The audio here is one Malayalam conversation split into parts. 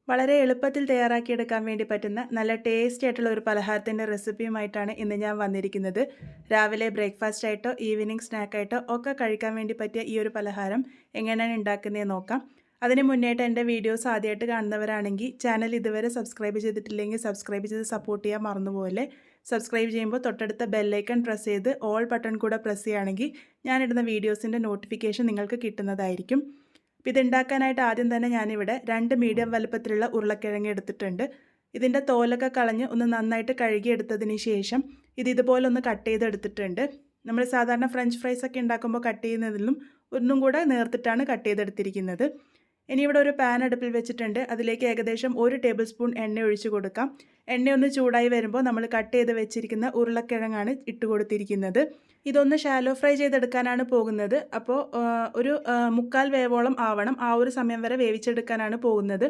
വളരെ എളുപ്പത്തിൽ തയ്യാറാക്കിയെടുക്കാൻ വേണ്ടി പറ്റുന്ന നല്ല ടേസ്റ്റി ആയിട്ടുള്ള ഒരു പലഹാരത്തിൻ്റെ റെസിപ്പിയുമായിട്ടാണ് ഇന്ന് ഞാൻ വന്നിരിക്കുന്നത്. രാവിലെ ബ്രേക്ക്ഫാസ്റ്റ് ആയിട്ടോ ഈവനിങ് സ്നാക്കായിട്ടോ ഒക്കെ കഴിക്കാൻ വേണ്ടി പറ്റിയ ഈ ഒരു പലഹാരം എങ്ങനെയാണ് ഉണ്ടാക്കുന്നതെന്ന് നോക്കാം. അതിന് മുന്നേയായിട്ട് എൻ്റെ വീഡിയോസ് ആദ്യമായിട്ട് കാണുന്നവരാണെങ്കിൽ ചാനൽ ഇതുവരെ സബ്സ്ക്രൈബ് ചെയ്തിട്ടില്ലെങ്കിൽ സബ്സ്ക്രൈബ് ചെയ്ത് സപ്പോർട്ട് ചെയ്യാൻ മറന്നുപോലെ. സബ്സ്ക്രൈബ് ചെയ്യുമ്പോൾ തൊട്ടടുത്ത ബെല്ലൈക്കൺ പ്രസ് ചെയ്ത് ഓൾ ബട്ടൺ കൂടെ പ്രസ് ചെയ്യുകയാണെങ്കിൽ ഞാനിടുന്ന വീഡിയോസിൻ്റെ നോട്ടിഫിക്കേഷൻ നിങ്ങൾക്ക് കിട്ടുന്നതായിരിക്കും. അപ്പോൾ ഇതുണ്ടാക്കാനായിട്ട് ആദ്യം തന്നെ ഞാനിവിടെ 2 മീഡിയം വലുപ്പത്തിലുള്ള ഉരുളക്കിഴങ്ങ് എടുത്തിട്ടുണ്ട്. ഇതിൻ്റെ തോലൊക്കെ കളഞ്ഞ് ഒന്ന് നന്നായിട്ട് കഴുകിയെടുത്തതിന് ശേഷം ഇതുപോലെ ഒന്ന് കട്ട് ചെയ്തെടുത്തിട്ടുണ്ട്. നമ്മൾ സാധാരണ ഫ്രഞ്ച് ഫ്രൈസ് ഒക്കെ ഉണ്ടാക്കുമ്പോൾ കട്ട് ചെയ്യുന്നതിലും ഒന്നും കൂടെ നേർത്തിട്ടാണ് കട്ട് ചെയ്തെടുത്തിരിക്കുന്നത്. ഇനി ഇവിടെ ഒരു പാൻ അടുപ്പിൽ വെച്ചിട്ടുണ്ട്. അതിലേക്ക് ഏകദേശം 1 ടേബിൾ സ്പൂൺ എണ്ണ ഒഴിച്ച് കൊടുക്കാം. എണ്ണ ഒന്ന് ചൂടായി വരുമ്പോൾ നമ്മൾ കട്ട് ചെയ്ത് വെച്ചിരിക്കുന്ന ഉരുളക്കിഴങ്ങാണ് ഇട്ട് കൊടുത്തിരിക്കുന്നത്. ഇതൊന്ന് ഷാലോ ഫ്രൈ ചെയ്തെടുക്കാനാണ് പോകുന്നത്. അപ്പോൾ ഒരു 3/4 വേവോളം ആവണം. ആ ഒരു സമയം വരെ വേവിച്ചെടുക്കാനാണ് പോകുന്നത്.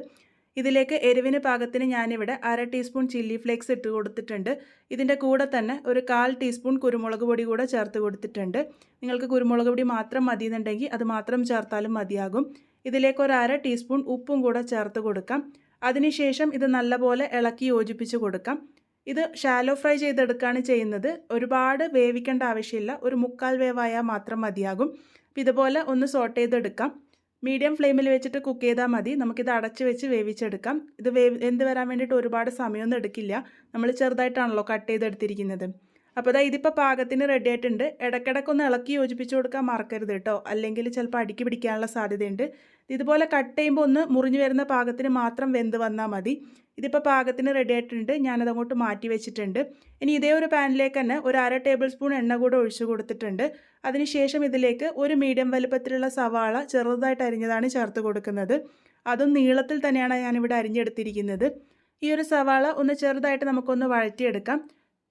ഇതിലേക്ക് എരിവിന് പാകത്തിന് ഞാനിവിടെ 1/2 ടീസ്പൂൺ ചില്ലി ഫ്ലേക്സ് ഇട്ട് കൊടുത്തിട്ടുണ്ട്. ഇതിൻ്റെ കൂടെ തന്നെ ഒരു 1/4 ടീസ്പൂൺ കുരുമുളക് പൊടി കൂടെ ചേർത്ത് കൊടുത്തിട്ടുണ്ട്. നിങ്ങൾക്ക് കുരുമുളക് പൊടി മാത്രം മതിയെന്നുണ്ടെങ്കിൽ അത് മാത്രം ചേർത്താലും മതിയാകും. ഇതിലേക്ക് ഒരു 1/2 ടീസ്പൂൺ ഉപ്പും കൂടെ ചേർത്ത് കൊടുക്കാം. അതിനുശേഷം ഇത് നല്ലപോലെ ഇളക്കി യോജിപ്പിച്ച് കൊടുക്കാം. ഇത് ഷാലോ ഫ്രൈ ചെയ്തെടുക്കുകയാണ് ചെയ്യുന്നത്. ഒരുപാട് വേവിക്കേണ്ട ആവശ്യമില്ല. ഒരു 3/4 വേവായാൽ മാത്രം മതിയാകും. അപ്പോൾ ഇതുപോലെ ഒന്ന് സോട്ട് ചെയ്തെടുക്കാം. മീഡിയം ഫ്ലെയിമിൽ വെച്ചിട്ട് കുക്ക് ചെയ്താൽ മതി. നമുക്കിത് അടച്ച് വെച്ച് വേവിച്ചെടുക്കാം. ഇത് വെന്ത് വരാൻ വേണ്ടിയിട്ട് ഒരുപാട് സമയമൊന്നും എടുക്കില്ല. നമ്മൾ ചെറുതായിട്ടാണല്ലോ കട്ട് ചെയ്തെടുത്തിരിക്കുന്നത്. അപ്പോൾ ഇതിപ്പോൾ പാകത്തിന് റെഡി ആയിട്ടുണ്ട്. ഇടയ്ക്കിടയ്ക്കൊന്ന് ഇളക്കി യോജിപ്പിച്ച് കൊടുക്കാൻ മറക്കരുത് കേട്ടോ, അല്ലെങ്കിൽ ചിലപ്പോൾ അടുക്കി പിടിക്കാനുള്ള സാധ്യതയുണ്ട്. ഇതുപോലെ കട്ട് ചെയ്യുമ്പോൾ ഒന്ന് മുറിഞ്ഞു വരുന്ന പാകത്തിന് മാത്രം വെന്ത് വന്നാൽ മതി. ഇതിപ്പോൾ പാകത്തിന് റെഡി ആയിട്ടുണ്ട്. ഞാനതങ്ങോട്ട് മാറ്റി വെച്ചിട്ടുണ്ട്. ഇനി ഇതേ ഒരു പാനിലേക്ക് തന്നെ ഒരു 1/2 ടേബിൾ സ്പൂൺ എണ്ണ കൂടെ ഒഴിച്ചു കൊടുത്തിട്ടുണ്ട്. അതിനുശേഷം ഇതിലേക്ക് ഒരു മീഡിയം വലുപ്പത്തിലുള്ള സവാള ചെറുതായിട്ട് അരിഞ്ഞതാണ് ചേർത്ത് കൊടുക്കുന്നത്. അതും നീളത്തിൽ തന്നെയാണ് ഞാനിവിടെ അരിഞ്ഞെടുത്തിരിക്കുന്നത്. ഈ ഒരു സവാള ഒന്ന് ചെറുതായിട്ട് നമുക്കൊന്ന് വഴറ്റിയെടുക്കാം.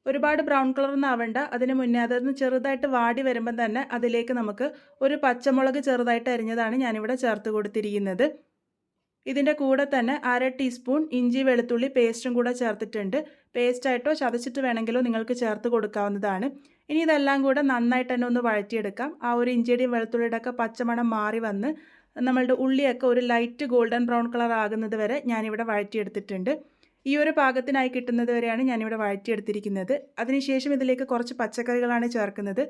ഒരുപാട് ബ്രൗൺ കളറൊന്നും ആവണ്ട. അതിന് മുന്നേ അതൊന്ന് ചെറുതായിട്ട് വാടി വരുമ്പം തന്നെ അതിലേക്ക് നമുക്ക് ഒരു പച്ചമുളക് ചെറുതായിട്ട് അരിഞ്ഞതാണ് ഞാനിവിടെ ചേർത്ത് കൊടുത്തിരിക്കുന്നത്. ഇതിൻ്റെ കൂടെ തന്നെ 1/2 ടീസ്പൂൺ ഇഞ്ചി വെളുത്തുള്ളി പേസ്റ്റും കൂടെ ചേർത്തിട്ടുണ്ട്. പേസ്റ്റായിട്ടോ ചതച്ചിട്ട് വേണമെങ്കിലോ നിങ്ങൾക്ക് ചേർത്ത് കൊടുക്കാവുന്നതാണ്. ഇനി ഇതെല്ലാം കൂടെ നന്നായിട്ട് തന്നെ ഒന്ന് വഴറ്റിയെടുക്കാം. ആ ഒരു ഇഞ്ചിയുടെയും വെളുത്തുള്ളിയുടെ ഒക്കെ പച്ചമണം മാറി വന്ന് നമ്മളുടെ ഉള്ളിയൊക്കെ ഒരു ലൈറ്റ് ഗോൾഡൻ ബ്രൗൺ കളർ ആകുന്നത് വരെ ഞാനിവിടെ വഴറ്റിയെടുത്തിട്ടുണ്ട്. ഈ ഒരു പാകത്തിനായി കിട്ടുന്നത് വരെയാണ് ഞാനിവിടെ വഴറ്റിയെടുത്തിരിക്കുന്നത്. അതിനുശേഷം ഇതിലേക്ക് കുറച്ച് പച്ചക്കറികളാണ് ചേർക്കുന്നത്.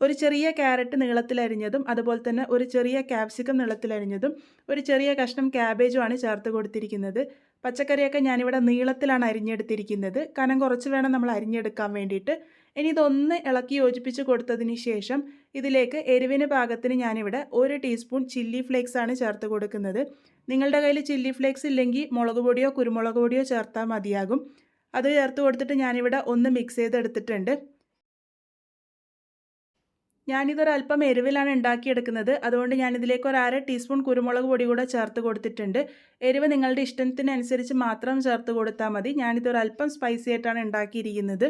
ഒരു ചെറിയ ക്യാരറ്റ് നീളത്തിലരിഞ്ഞതും അതുപോലെ തന്നെ ഒരു ചെറിയ ക്യാപ്സിക്കം നീളത്തിലരിഞ്ഞതും ഒരു ചെറിയ കഷ്ണം ക്യാബേജുമാണ് ചേർത്ത് കൊടുത്തിരിക്കുന്നത്. പച്ചക്കറിയൊക്കെ ഞാനിവിടെ നീളത്തിലാണ് അരിഞ്ഞെടുത്തിരിക്കുന്നത്. കനം കുറച്ച് വേണം നമ്മൾ അരിഞ്ഞെടുക്കാൻ വേണ്ടിയിട്ട്. ഇനി ഇതൊന്ന് ഇളക്കി യോജിപ്പിച്ച് കൊടുത്തതിന് ശേഷം ഇതിലേക്ക് എരിവിന് പാകത്തിന് ഞാനിവിടെ 1 ടീസ്പൂൺ ചില്ലി ഫ്ലേക്സ് ആണ് ചേർത്ത് കൊടുക്കുന്നത്. നിങ്ങളുടെ കയ്യിൽ ചില്ലി ഫ്ലേക്സ് ഇല്ലെങ്കിൽ മുളക് പൊടിയോ കുരുമുളക് പൊടിയോ ചേർത്താൽ മതിയാകും. അത് ചേർത്ത് കൊടുത്തിട്ട് ഞാനിവിടെ ഒന്ന് മിക്സ് ചെയ്തെടുത്തിട്ടുണ്ട്. ഞാനിതൊരല്പം എരിവിലാണ് ഉണ്ടാക്കിയെടുക്കുന്നത്. അതുകൊണ്ട് ഞാനിതിലേക്ക് ഒരു 1/2 ടീസ്പൂൺ കുരുമുളക് പൊടി കൂടെ ചേർത്ത് കൊടുത്തിട്ടുണ്ട്. എരിവ് നിങ്ങളുടെ ഇഷ്ടത്തിനനുസരിച്ച് മാത്രം ചേർത്ത് കൊടുത്താൽ മതി. ഞാനിതൊരല്പം സ്പൈസി ആയിട്ടാണ് ഉണ്ടാക്കിയിരിക്കുന്നത്.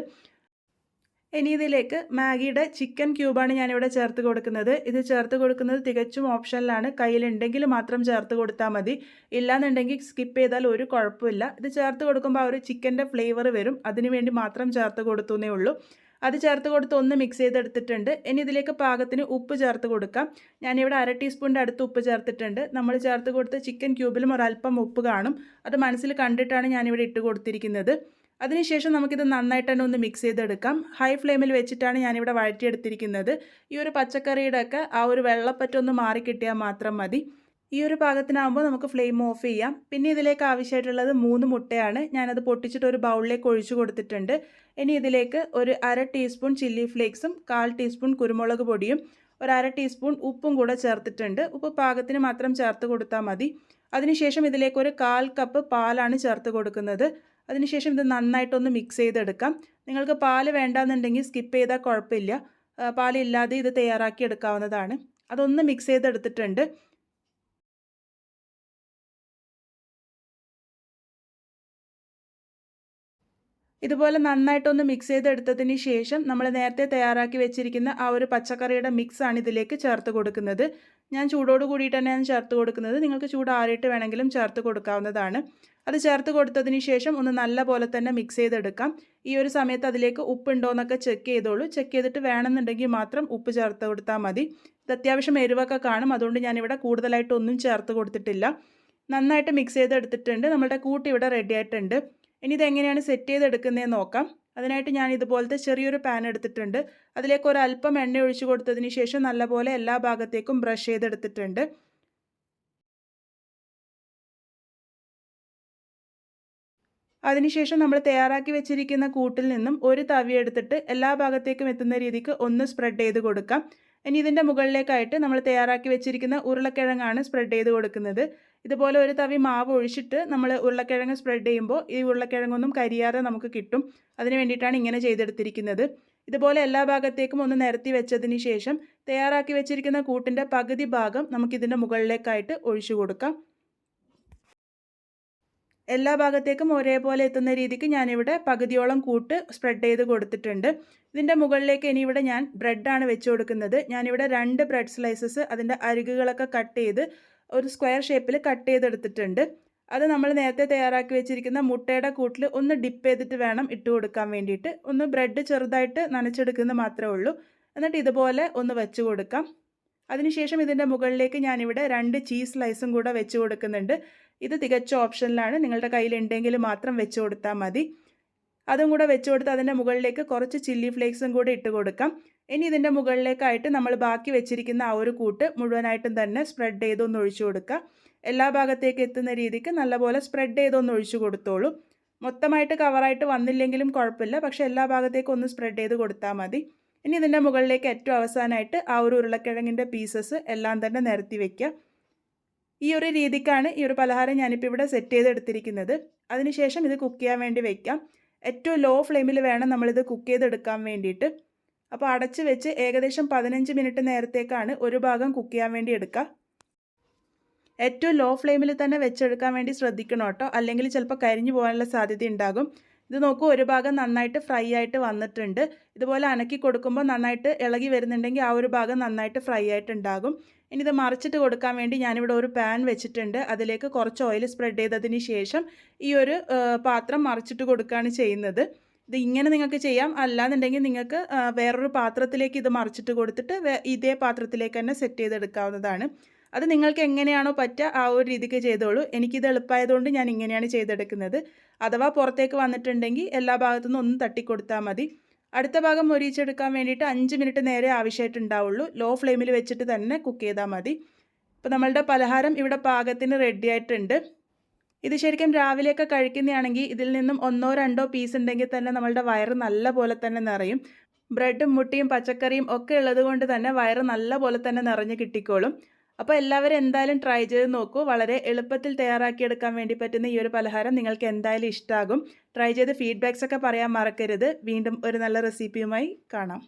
ഇനി ഇതിലേക്ക് മാഗിയുടെ ചിക്കൻ ക്യൂബാണ് ഞാനിവിടെ ചേർത്ത് കൊടുക്കുന്നത്. ഇത് ചേർത്ത് കൊടുക്കുന്നത് തികച്ചും ഓപ്ഷനിലാണ്. കയ്യിലുണ്ടെങ്കിൽ മാത്രം ചേർത്ത് കൊടുത്താൽ മതി. ഇല്ലാന്നുണ്ടെങ്കിൽ സ്കിപ്പ് ചെയ്താൽ ഒരു കുഴപ്പമില്ല. ഇത് ചേർത്ത് കൊടുക്കുമ്പോൾ ആ ഒരു ചിക്കൻ്റെ ഫ്ലേവർ വരും. അതിനു വേണ്ടി മാത്രം ചേർത്ത് കൊടുത്തേ ഉള്ളൂ. അത് ചേർത്ത് കൊടുത്ത് ഒന്ന് മിക്സ് ചെയ്തെടുത്തിട്ടുണ്ട്. ഇനി ഇതിലേക്ക് പാകത്തിന് ഉപ്പ് ചേർത്ത് കൊടുക്കാം. ഞാനിവിടെ 1/2 ടീസ്പൂണിൻ്റെ അടുത്ത് ഉപ്പ് ചേർത്തിട്ടുണ്ട്. നമ്മൾ ചേർത്ത് കൊടുത്ത ചിക്കൻ ക്യൂബിലും ഒരല്പം ഉപ്പ് കാണും. അത് മനസ്സിൽ കണ്ടിട്ടാണ് ഞാനിവിടെ ഇട്ട് കൊടുത്തിരിക്കുന്നത്. അതിനുശേഷം നമുക്കിത് നന്നായിട്ട് തന്നെ ഒന്ന് മിക്സ് ചെയ്തെടുക്കാം. ഹൈ ഫ്ലെയിമിൽ വെച്ചിട്ടാണ് ഞാനിവിടെ വഴറ്റിയെടുത്തിരിക്കുന്നത്. ഈ ഒരു പച്ചക്കറിയുടെ ഒക്കെ ആ ഒരു വെള്ളപ്പറ്റൊന്ന് മാറിക്കിട്ടിയാൽ മാത്രം മതി. ഈ ഒരു പാകത്തിനാകുമ്പോൾ നമുക്ക് ഫ്ലെയിം ഓഫ് ചെയ്യാം. പിന്നെ ഇതിലേക്ക് ആവശ്യമായിട്ടുള്ളത് 3 മുട്ടയാണ്. ഞാനത് പൊട്ടിച്ചിട്ട് ഒരു ബൗളിലേക്ക് ഒഴിച്ചു കൊടുത്തിട്ടുണ്ട്. ഇനി ഇതിലേക്ക് ഒരു 1/2 ടീസ്പൂൺ ചില്ലി ഫ്ലേക്സും 1/4 ടീസ്പൂൺ കുരുമുളക് പൊടിയും ഒരു 1/2 ടീസ്പൂൺ ഉപ്പും കൂടെ ചേർത്തിട്ടുണ്ട്. ഉപ്പ് പാകത്തിന് മാത്രം ചേർത്ത് കൊടുത്താൽ മതി. അതിനുശേഷം ഇതിലേക്ക് ഒരു 1/4 കപ്പ് പാലാണ് ചേർത്ത് കൊടുക്കുന്നത്. അതിനുശേഷം ഇത് നന്നായിട്ടൊന്ന് മിക്സ് ചെയ്തെടുക്കാം. നിങ്ങൾക്ക് പാല് വേണ്ടാന്നുണ്ടെങ്കിൽ സ്കിപ്പ് ചെയ്താൽ കുഴപ്പമില്ല. പാലില്ലാതെ ഇത് തയ്യാറാക്കി എടുക്കാവുന്നതാണ്. അതൊന്ന് മിക്സ് ചെയ്തെടുത്തിട്ടുണ്ട്. ഇതുപോലെ നന്നായിട്ടൊന്ന് മിക്സ് ചെയ്തെടുത്തതിന് ശേഷം നമ്മൾ നേരത്തെ തയ്യാറാക്കി വെച്ചിരിക്കുന്ന ആ ഒരു പച്ചക്കറിയുടെ മിക്സാണ് ഇതിലേക്ക് ചേർത്ത് കൊടുക്കുന്നത്. ഞാൻ ചൂടോട് കൂടിയിട്ട് തന്നെയാണ് ചേർത്ത് കൊടുക്കുന്നത്. നിങ്ങൾക്ക് ചൂടാറിയിട്ട് വേണമെങ്കിലും ചേർത്ത് കൊടുക്കാവുന്നതാണ്. അത് ചേർത്ത് കൊടുത്തതിന് ശേഷം ഒന്ന് നല്ല പോലെ തന്നെ മിക്സ് ചെയ്തെടുക്കാം. ഈ ഒരു സമയത്ത് അതിലേക്ക് ഉപ്പുണ്ടോ എന്നൊക്കെ ചെക്ക് ചെയ്തോളൂ. ചെക്ക് ചെയ്തിട്ട് വേണമെന്നുണ്ടെങ്കിൽ മാത്രം ഉപ്പ് ചേർത്ത് കൊടുത്താൽ മതി. ഇത് അത്യാവശ്യം എരിവൊക്കെ കാണും. അതുകൊണ്ട് ഞാനിവിടെ കൂടുതലായിട്ടൊന്നും ചേർത്ത് കൊടുത്തിട്ടില്ല. നന്നായിട്ട് മിക്സ് ചെയ്തെടുത്തിട്ടുണ്ട്. നമ്മുടെ കൂട്ട് ഇവിടെ റെഡി ആയിട്ടുണ്ട്. ഇനി ഇതെങ്ങനെയാണ് സെറ്റ് ചെയ്തെടുക്കുന്നതെന്ന് നോക്കാം. അതിനായിട്ട് ഞാൻ ഇതുപോലത്തെ ചെറിയൊരു പാൻ എടുത്തിട്ടുണ്ട്. അതിലേക്ക് ഒരല്പം എണ്ണ ഒഴിച്ചു കൊടുത്തതിന് ശേഷം നല്ലപോലെ എല്ലാ ഭാഗത്തേക്കും ബ്രഷ് ചെയ്തെടുത്തിട്ടുണ്ട്. അതിനുശേഷം നമ്മൾ തയ്യാറാക്കി വെച്ചിരിക്കുന്ന കൂട്ടിൽ നിന്നും ഒരു തവി എടുത്തിട്ട് എല്ലാ ഭാഗത്തേക്കും എത്തുന്ന രീതിക്ക് ഒന്ന് സ്പ്രെഡ് ചെയ്ത് കൊടുക്കാം. ഇനി ഇതിൻ്റെ മുകളിലേക്കായിട്ട് നമ്മൾ തയ്യാറാക്കി വെച്ചിരിക്കുന്ന ഉരുളക്കിഴങ്ങാണ് സ്പ്രെഡ് ചെയ്ത് കൊടുക്കുന്നത്. ഇതുപോലെ ഒരു തവി മാവ് ഒഴിച്ചിട്ട് നമ്മൾ ഉരുളക്കിഴങ്ങ് സ്പ്രെഡ് ചെയ്യുമ്പോൾ ഈ ഉരുളക്കിഴങ്ങൊന്നും കരിയാതെ നമുക്ക് കിട്ടും. അതിന് വേണ്ടിയിട്ടാണ് ഇങ്ങനെ ചെയ്തെടുത്തിരിക്കുന്നത്. ഇതുപോലെ എല്ലാ ഭാഗത്തേക്കും ഒന്ന് നിരത്തി വെച്ചതിന് ശേഷം തയ്യാറാക്കി വെച്ചിരിക്കുന്ന കൂട്ടിൻ്റെ പകുതി ഭാഗം നമുക്കിതിൻ്റെ മുകളിലേക്കായിട്ട് ഒഴിച്ചു കൊടുക്കാം. എല്ലാ ഭാഗത്തേക്കും ഒരേപോലെ എത്തുന്ന രീതിക്ക് ഞാനിവിടെ പകുതിയോളം കൂട്ട് സ്പ്രെഡ് ചെയ്ത് കൊടുത്തിട്ടുണ്ട്. ഇതിൻ്റെ മുകളിലേക്ക് ഇനി ഇവിടെ ഞാൻ ബ്രെഡാണ് വെച്ച് കൊടുക്കുന്നത്. ഞാനിവിടെ 2 ബ്രെഡ് സ്ലൈസസ് അതിൻ്റെ അരികുകളൊക്കെ കട്ട് ചെയ്ത് ഒരു സ്ക്വയർ ഷേപ്പിൽ കട്ട് ചെയ്തെടുത്തിട്ടുണ്ട്. അത് നമ്മൾ നേരത്തെ തയ്യാറാക്കി വെച്ചിരിക്കുന്ന മുട്ടയുടെ കൂട്ടിൽ ഒന്ന് ഡിപ്പ് ചെയ്തിട്ട് വേണം ഇട്ട് കൊടുക്കാൻ വേണ്ടിയിട്ട്. ഒന്ന് ബ്രെഡ് ചെറുതായിട്ട് നനച്ചെടുക്കുന്നത് മാത്രമേ ഉള്ളൂ. എന്നിട്ട് ഇതുപോലെ ഒന്ന് വെച്ച് കൊടുക്കാം. അതിനുശേഷം ഇതിൻ്റെ മുകളിലേക്ക് ഞാനിവിടെ 2 ചീസ് സ്ലൈസും കൂടെ വെച്ച് കൊടുക്കുന്നുണ്ട്. ഇത് തികച്ച ഓപ്ഷനിലാണ്. നിങ്ങളുടെ കയ്യിലുണ്ടെങ്കിൽ മാത്രം വെച്ച് കൊടുത്താൽ മതി. അതും കൂടെ വെച്ച് കൊടുത്ത് അതിൻ്റെ മുകളിലേക്ക് കുറച്ച് ചില്ലി ഫ്ലേക്സും കൂടെ ഇട്ട് കൊടുക്കാം. ഇനി ഇതിൻ്റെ മുകളിലേക്കായിട്ട് നമ്മൾ ബാക്കി വെച്ചിരിക്കുന്ന ആ ഒരു കൂട്ട് മുഴുവനായിട്ടും തന്നെ സ്പ്രെഡ് ചെയ്തൊന്ന് ഒഴിച്ചു കൊടുക്കുക. എല്ലാ ഭാഗത്തേക്ക് എത്തുന്ന രീതിക്ക് നല്ലപോലെ സ്പ്രെഡ് ചെയ്തൊന്ന് ഒഴിച്ചു കൊടുത്തോളൂ. മൊത്തമായിട്ട് കവറായിട്ട് വന്നില്ലെങ്കിലും കുഴപ്പമില്ല, പക്ഷേ എല്ലാ ഭാഗത്തേക്കും ഒന്ന് സ്പ്രെഡ് ചെയ്ത് കൊടുത്താൽ മതി. ഇനി ഇതിൻ്റെ മുകളിലേക്ക് ഏറ്റവും അവസാനമായിട്ട് ആ ഒരു ഉരുളക്കിഴങ്ങിൻ്റെ പീസസ് എല്ലാം തന്നെ നിരത്തി വയ്ക്കുക. ഈ ഒരു രീതിക്കാണ് ഈ ഒരു പലഹാരം ഞാനിപ്പോൾ ഇവിടെ സെറ്റ് ചെയ്തെടുത്തിരിക്കുന്നത്. അതിനുശേഷം ഇത് കുക്ക് ചെയ്യാൻ വേണ്ടി വയ്ക്കാം. ഏറ്റവും ലോ ഫ്ലെയിമിൽ വേണം നമ്മളിത് കുക്ക് ചെയ്തെടുക്കാൻ വേണ്ടിയിട്ട്. അപ്പോൾ അടച്ച് വെച്ച് ഏകദേശം 15 മിനിറ്റ് നേരത്തേക്കാണ് ഒരു ഭാഗം കുക്ക് ചെയ്യാൻ വേണ്ടി എടുക്കുക. ഏറ്റവും ലോ ഫ്ലെയിമിൽ തന്നെ വെച്ചെടുക്കാൻ വേണ്ടി ശ്രദ്ധിക്കണം കേട്ടോ, അല്ലെങ്കിൽ ചിലപ്പോൾ കരിഞ്ഞു പോകാനുള്ള സാധ്യത ഉണ്ടാകും. ഇത് നോക്കൂ, ഒരു ഭാഗം നന്നായിട്ട് ഫ്രൈ ആയിട്ട് വന്നിട്ടുണ്ട്. ഇതുപോലെ അനക്കി കൊടുക്കുമ്പോൾ നന്നായിട്ട് ഇളകി വരുന്നുണ്ടെങ്കിൽ ആ ഒരു ഭാഗം നന്നായിട്ട് ഫ്രൈ ആയിട്ടുണ്ടാകും. ഇനി ഇത് മറിച്ചിട്ട് കൊടുക്കാൻ വേണ്ടി ഞാനിവിടെ ഒരു പാൻ വെച്ചിട്ടുണ്ട്. അതിലേക്ക് കുറച്ച് ഓയിൽ സ്പ്രെഡ് ചെയ്തതിന് ശേഷം ഈ ഒരു പാത്രം മറിച്ചിട്ട് കൊടുക്കുകയാണ് ചെയ്യുന്നത്. ഇത് ഇങ്ങനെ നിങ്ങൾക്ക് ചെയ്യാം, അല്ലാന്നുണ്ടെങ്കിൽ നിങ്ങൾക്ക് വേറൊരു പാത്രത്തിലേക്ക് ഇത് മറിച്ചിട്ട് കൊടുത്തിട്ട് ഇതേ പാത്രത്തിലേക്ക് തന്നെ സെറ്റ് ചെയ്തെടുക്കാവുന്നതാണ്. അത് നിങ്ങൾക്ക് എങ്ങനെയാണോ പറ്റുക ആ ഒരു രീതിക്ക് ചെയ്തോളൂ. എനിക്കിത് എളുപ്പമായതുകൊണ്ട് ഞാൻ ഇങ്ങനെയാണ് ചെയ്തെടുക്കുന്നത്. അഥവാ പുറത്തേക്ക് വന്നിട്ടുണ്ടെങ്കിൽ എല്ലാ ഭാഗത്തുനിന്നും ഒന്ന് തട്ടിക്കൊടുത്താൽ മതി. അടുത്ത ഭാഗം മൊരിയിച്ചെടുക്കാൻ വേണ്ടിയിട്ട് 5 മിനിറ്റ് നേരെ ആവശ്യമായിട്ടുണ്ടാവുള്ളൂ. ലോ ഫ്ലെയിമിൽ വെച്ചിട്ട് തന്നെ കുക്ക് ചെയ്താൽ മതി. ഇപ്പോൾ നമ്മളുടെ പലഹാരം ഇവിടെ പാകത്തിന് റെഡി ആയിട്ടുണ്ട്. ഇത് ശരിക്കും രാവിലെയൊക്കെ കഴിക്കുന്നതാണെങ്കിൽ ഇതിൽ നിന്നും 1-2 പീസ് ഉണ്ടെങ്കിൽ തന്നെ നമ്മളുടെ വയറ് നല്ല പോലെ തന്നെ നിറയും. ബ്രെഡും മുട്ടയും പച്ചക്കറിയും ഒക്കെ ഉള്ളത് കൊണ്ട് തന്നെ വയറ് നല്ല പോലെ തന്നെ നിറഞ്ഞ് കിട്ടിക്കോളും. അപ്പോൾ എല്ലാവരും എന്തായാലും ട്രൈ ചെയ്ത് നോക്കൂ. വളരെ എളുപ്പത്തിൽ തയ്യാറാക്കിയെടുക്കാൻ വേണ്ടി പറ്റുന്ന ഈ ഒരു പലഹാരം നിങ്ങൾക്ക് എന്തായാലും ഇഷ്ടമാകും. ട്രൈ ചെയ്ത് ഫീഡ്ബാക്സ് ഒക്കെ പറയാൻ മറക്കരുത്. വീണ്ടും ഒരു നല്ല റെസിപ്പിയുമായി കാണാം.